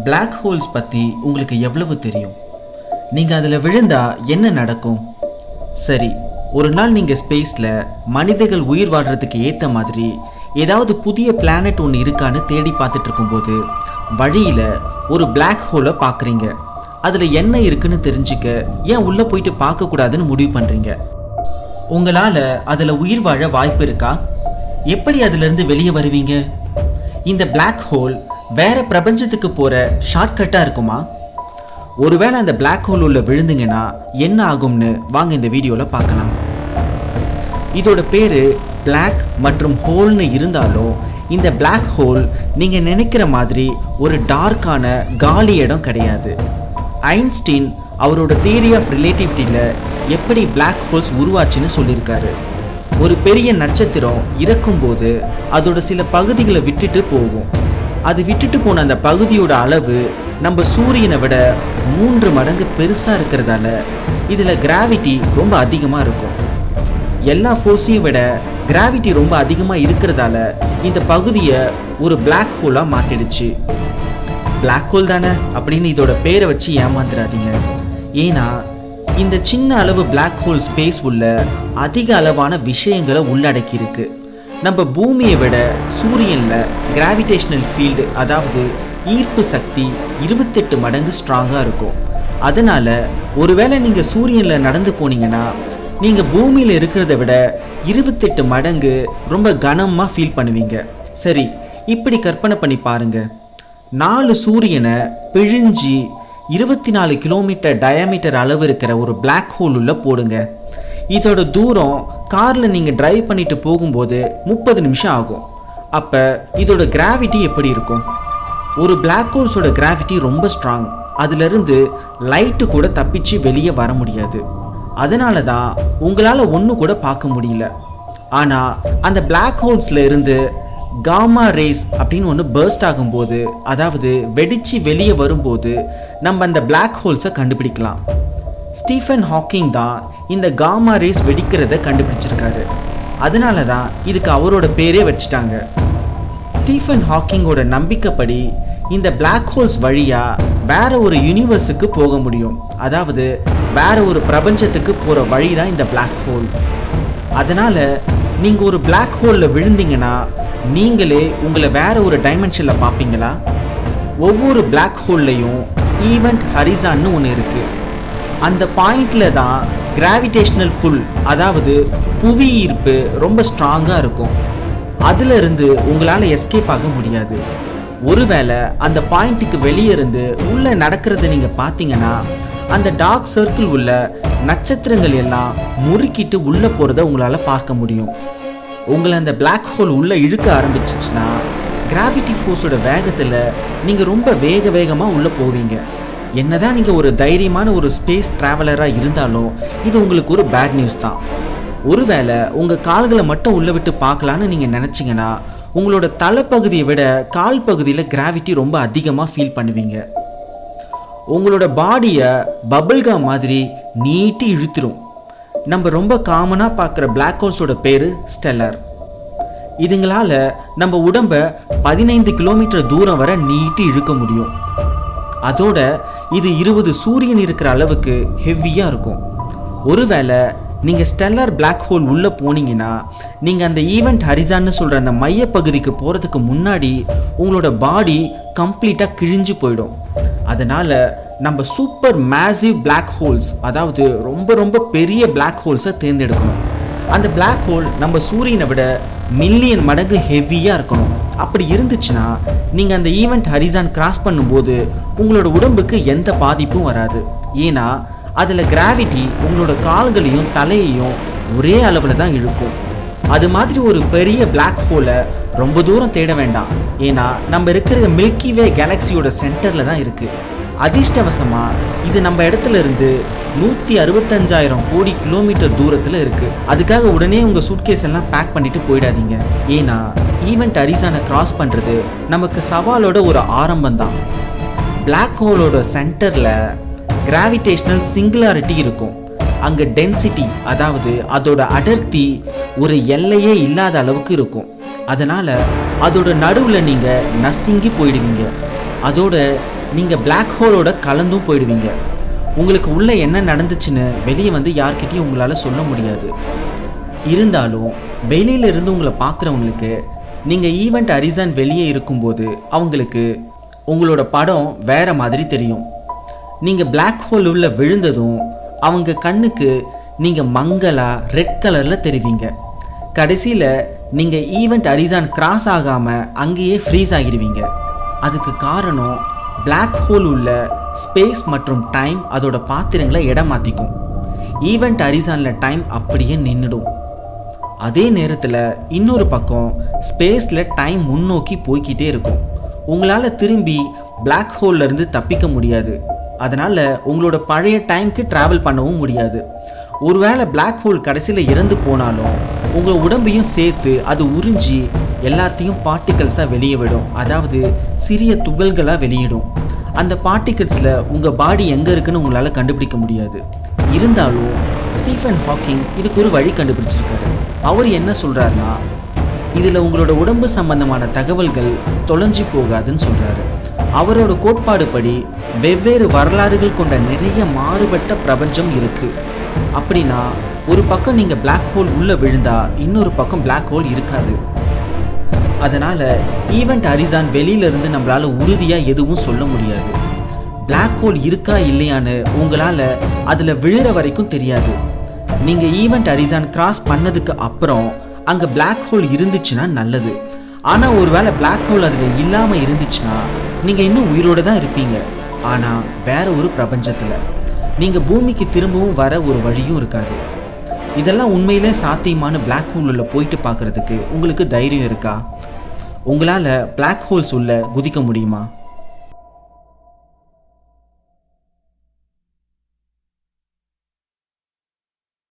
Black holes பற்றி உங்களுக்கு எவ்வளவு தெரியும்? நீங்கள் அதில் விழுந்தா என்ன நடக்கும்? சரி, ஒரு நாள் நீங்கள் ஸ்பேஸில் மனிதர்கள் உயிர் வாழ்கிறதுக்கு ஏற்ற மாதிரி ஏதாவது புதிய பிளானட் ஒன்று இருக்கான்னு தேடி பார்த்துட்டு இருக்கும்போது வழியில் ஒரு பிளாக் ஹோலை பார்க்குறீங்க. அதில் என்ன இருக்குன்னு தெரிஞ்சுக்க ஏன் உள்ளே போயிட்டு பார்க்கக்கூடாதுன்னு முடிவு பண்ணுறீங்க. உங்களால் அதில் உயிர் வாழ வாய்ப்பு இருக்கா? எப்படி அதிலிருந்து வெளியே வருவீங்க? இந்த பிளாக் ஹோல் வேற பிரபஞ்சத்துக்கு போகிற ஷார்ட்கட்டாக இருக்குமா? ஒருவேளை அந்த பிளாக் ஹோல் உள்ள விழுந்துங்கன்னா என்ன ஆகும்னு வாங்க இந்த வீடியோவில் பார்க்கலாம். இதோட பேர் பிளாக் மற்றும் ஹோல்னு இருந்தாலும் இந்த பிளாக் ஹோல் நீங்கள் நினைக்கிற மாதிரி ஒரு டார்க்கான காலி இடம் கிடையாது. ஐன்ஸ்டீன் அவரோட தியரி ஆஃப் ரிலேட்டிவிட்டியில் எப்படி பிளாக் ஹோல்ஸ் உருவாச்சுன்னு சொல்லியிருக்காரு. ஒரு பெரிய நட்சத்திரம் இறக்கும்போது அதோட சில பகுதிகளை விட்டுட்டு போகும். அது விட்டுட்டு போன அந்த பகுதியோட அளவு நம்ம சூரியனை விட 3 மடங்கு பெருசாக இருக்கிறதால இதில் கிராவிட்டி ரொம்ப அதிகமாக இருக்கும். எல்லா ஃபோர்ஸையும் விட கிராவிட்டி ரொம்ப அதிகமாக இருக்கிறதால இந்த பகுதியை ஒரு பிளாக் ஹோலாக மாற்றிடுச்சு. பிளாக் ஹோல் தானே அப்படின்னு இதோட பேரை வச்சு ஏமாந்துடாதீங்க. ஏன்னா இந்த சின்ன அளவு பிளாக் ஹோல் ஸ்பேஸ் உள்ள அதிக அளவான விஷயங்களை உள்ளடக்கி இருக்கு. நம்ம பூமியை விட சூரியனில் கிராவிடேஷனல் ஃபீல்டு, அதாவது ஈர்ப்பு சக்தி 28 மடங்கு ஸ்ட்ராங்காக இருக்கும். அதனால் ஒருவேளை நீங்கள் சூரியனில் நடந்து போனீங்கன்னா நீங்கள் பூமியில் இருக்கிறத விட 28 மடங்கு ரொம்ப கனமாக ஃபீல் பண்ணுவீங்க. சரி, இப்படி கற்பனை பண்ணி பாருங்க. 4 சூரியனை பிழிஞ்சி 24 கிலோமீட்டர் டயாமீட்டர் அளவு இருக்கிற ஒரு பிளாக் ஹோல் உள்ள போடுங்க. இதோட தூரம் காரில் நீங்கள் டிரைவ் பண்ணிட்டு போகும்போது 30 நிமிஷம் ஆகும். அப்போ இதோட கிராவிட்டி எப்படி இருக்கும்? ஒரு பிளாக் ஹோல்ஸோட கிராவிட்டி ரொம்ப ஸ்ட்ராங். அதிலிருந்து லைட்டு கூட தப்பிச்சு வெளியே வர முடியாது. அதனால தான் உங்களால் ஒன்று கூட பார்க்க முடியல. ஆனால் அந்த பிளாக் ஹோல்ஸில் இருந்து காமா ரேஸ் அப்படின்னு ஒன்று பர்ஸ்ட் ஆகும்போது, அதாவது வெடிச்சு வெளியே வரும்போது நம்ம அந்த பிளாக் ஹோல்ஸை கண்டுபிடிக்கலாம். ஸ்டீஃபன் ஹாக்கிங் தான் இந்த காமா ரேஸ் வெடிக்கிறத கண்டுபிடிச்சிருக்காரு. அதனால தான் இதுக்கு அவரோட பேரே வச்சுட்டாங்க. ஸ்டீஃபன் ஹாக்கிங்கோட நம்பிக்கைப்படி இந்த பிளாக் ஹோல்ஸ் வழியாக வேற ஒரு யூனிவர்ஸுக்கு போக முடியும். அதாவது வேற ஒரு பிரபஞ்சத்துக்கு போகிற வழி தான் இந்த பிளாக் ஹோல். அதனால் நீங்கள் ஒரு பிளாக் ஹோலில் விழுந்தீங்கன்னா நீங்களே உங்களை வேற ஒரு டைமென்ஷனில் பார்ப்பீங்களா? ஒவ்வொரு பிளாக் ஹோல்லையும் ஈவெண்ட் ஹரிசான்னு ஒன்று இருக்குது. அந்த பாயிண்ட்ல தான் கிராவிடேஷனல் புல், அதாவது புவி ஈர்ப்பு ரொம்ப ஸ்ட்ராங்காக இருக்கும். அதிலிருந்து உங்களால் எஸ்கேப் ஆக முடியாது. ஒருவேளை அந்த பாயிண்ட்டுக்கு வெளியே இருந்து உள்ளே நடக்கிறத நீங்கள் பார்த்தீங்கன்னா அந்த டார்க் சர்க்கிள் உள்ள நட்சத்திரங்கள் எல்லாம் முறுக்கிட்டு உள்ளே போகிறத உங்களால் பார்க்க முடியும். உங்களை அந்த பிளாக் ஹோல் உள்ளே இழுக்க ஆரம்பிச்சிச்சுன்னா கிராவிட்டி ஃபோர்ஸோட வேகத்தில் நீங்கள் ரொம்ப வேகமாக உள்ளே போவீங்க. என்னதான் நீங்கள் ஒரு தைரியமான ஒரு ஸ்பேஸ் ட்ராவலராக இருந்தாலும் இது உங்களுக்கு ஒரு பேட் நியூஸ் தான். ஒருவேளை உங்கள் கால்களை மட்டும் உள்ளே விட்டு பார்க்கலான்னு நீங்கள் நினச்சிங்கன்னா உங்களோட தலைப்பகுதியை விட கால் பகுதியில் கிராவிட்டி ரொம்ப அதிகமாக ஃபீல் பண்ணுவீங்க. உங்களோட பாடியை பபிள்காம் மாதிரி நீட்டி இழுத்துரும். நம்ம ரொம்ப காமனாக பார்க்குற பிளாக் ஹோல்ஸோட பேர் ஸ்டெல்லர். இதுங்களால் நம்ம உடம்பை 15 கிலோமீட்டர் தூரம் வரை நீட்டி இழுக்க முடியும். அதோட இது 20 சூரியன் இருக்கிற அளவுக்கு ஹெவியாக இருக்கும். ஒருவேளை நீங்கள் ஸ்டெல்லர் பிளாக் ஹோல் உள்ளே போனீங்கன்னா நீங்கள் அந்த ஈவெண்ட் ஹரிசான்னு சொல்கிற அந்த மையப்பகுதிக்கு போகிறதுக்கு முன்னாடி உங்களோட பாடி கம்ப்ளீட்டாக கிழிஞ்சு போயிடும். அதனால் நம்ம சூப்பர் மேசிவ் பிளாக் ஹோல்ஸ், அதாவது ரொம்ப பெரிய பிளாக் ஹோல்ஸை தேர்ந்தெடுக்கணும். அந்த பிளாக் ஹோல் நம்ம சூரியனை விட மில்லியன் மடங்கு ஹெவியாக இருக்கணும். அப்படி இருந்துச்சுன்னா நீங்கள் அந்த ஈவெண்ட் ஹரிசான் கிராஸ் பண்ணும்போது உங்களோட உடம்புக்கு எந்த பாதிப்பும் வராது. ஏன்னா அதில் கிராவிட்டி உங்களோட கால்களையும் தலையையும் ஒரே அளவில் தான் இழுக்கும். அது மாதிரி ஒரு பெரிய பிளாக் ஹோலை ரொம்ப தூரம் தேட வேண்டாம். ஏன்னா நம்ம இருக்கிற மில்கி வே கேலக்சியோட சென்டரில் தான் இருக்குது. அதிர்ஷ்டவசமாக இது நம்ம இடத்துல இருந்து 165,000 கோடி கிலோமீட்டர் தூரத்தில் இருக்குது. அதுக்காக உடனே உங்கள் சூட்கேஸ் எல்லாம் பேக் பண்ணிட்டு போயிடாதீங்க. ஏன்னா ஈவெண்ட் ஹரிசானை கிராஸ் பண்ணுறது நமக்கு சவாலோட ஒரு ஆரம்பம் தான். பிளாக் ஹோலோட சென்டரில் கிராவிடேஷனல் சிங்குலாரிட்டி இருக்கும். அங்கே டென்சிட்டி, அதாவது அதோட அடர்த்தி ஒரு எல்லையே இல்லாத அளவுக்கு இருக்கும். அதனால் அதோட நடுவில் நீங்கள் நசுங்கி போயிடுவீங்க. அதோட நீங்கள் Black ஹோலோட கலந்தும் போயிடுவீங்க. உங்களுக்கு உள்ளே என்ன நடந்துச்சுன்னு வெளியே வந்து யார்கிட்டையும் உங்களால் சொல்ல முடியாது. இருந்தாலும் வெளியிலிருந்து உங்களை பார்க்குறவங்களுக்கு நீங்கள் ஈவெண்ட் ஹரிசான் வெளியே இருக்கும்போது அவங்களுக்கு உங்களோட படம் வேறு மாதிரி தெரியும். நீங்கள் Black ஹோல் உள்ள விழுந்ததும் அவங்க கண்ணுக்கு நீங்கள் மங்கலாக ரெட் கலரில் தெரிவிங்க. கடைசியில் நீங்கள் ஈவெண்ட் ஹரிசான் கிராஸ் ஆகாமல் அங்கேயே ஃப்ரீஸ் ஆகிடுவீங்க. அதுக்கு காரணம் Black ஹோல் உள்ள ஸ்பேஸ் மற்றும் டைம் அதோட பாத்திரங்களை இடம் மாற்றிக்கும். ஈவெண்ட் ஹரிசானில் டைம் அப்படியே நின்றுடும். அதே நேரத்தில் இன்னொரு பக்கம் ஸ்பேஸில் டைம் முன்னோக்கி போய்கிட்டே இருக்கும். உங்களால் திரும்பி Black ஹோல்லேருந்து தப்பிக்க முடியாது. அதனால் உங்களோட பழைய டைமுக்கு ட்ராவல் பண்ணவும் முடியாது. ஒருவேளை Black ஹோல் கடைசியில் இறந்து போனாலும் உங்கள் உடம்பையும் சேர்த்து அது உறிஞ்சி எல்லாத்தையும் பார்ட்டிகல்ஸாக வெளியே விடும். அதாவது சிறிய துகள்களாக வெளியிடும். அந்த பார்ட்டிகல்ஸில் உங்கள் பாடி எங்கே இருக்குன்னு உங்களால் கண்டுபிடிக்க முடியாது. இருந்தாலும் ஸ்டீஃபன் ஹாக்கிங் இதுக்கு ஒரு வழி கண்டுபிடிச்சிருக்காரு. அவர் என்ன சொல்கிறாருன்னா, இதில் உங்களோட உடம்பு சம்பந்தமான தகவல்கள் தொலைஞ்சி போகாதுன்னு சொல்கிறாரு. அவரோட கோட்பாடு படி வெவ்வேறு வரலாறுகள் கொண்ட நிறைய மாறுபட்ட பிரபஞ்சம் இருக்குது. அப்படின்னா ஒரு பக்கம் நீங்கள் Black ஹோல் உள்ளே விழுந்தா இன்னொரு பக்கம் Black ஹோல் இருக்காது. அதனால் ஈவெண்ட் ஹரிசான் வெளியிலேருந்து நம்மளால் உறுதியாக எதுவும் சொல்ல முடியாது. Black ஹோல் இருக்கா இல்லையான்னு உங்களால் அதில் விழுற வரைக்கும் தெரியாது. நீங்கள் ஈவெண்ட் ஹரிசான் கிராஸ் பண்ணதுக்கு அப்புறம் அங்கே Black ஹோல் இருந்துச்சுன்னா நல்லது. ஆனால் ஒரு வேளை Black ஹோல் அதில் இல்லாமல் இருந்துச்சுன்னா நீங்கள் இன்னும் உயிரோடு தான் இருப்பீங்க. ஆனால் வேற ஒரு பிரபஞ்சத்தில் நீங்கள் பூமிக்கு திரும்பவும் வர ஒரு வழியும் இருக்காது. இதெல்லாம் உண்மையிலே சாத்தியமான Black ஹோலில் போயிட்டு பார்க்குறதுக்கு உங்களுக்கு தைரியம் இருக்கா? உங்களால் Black ஹோல்ஸ் உள்ள குதிக்க முடியுமா?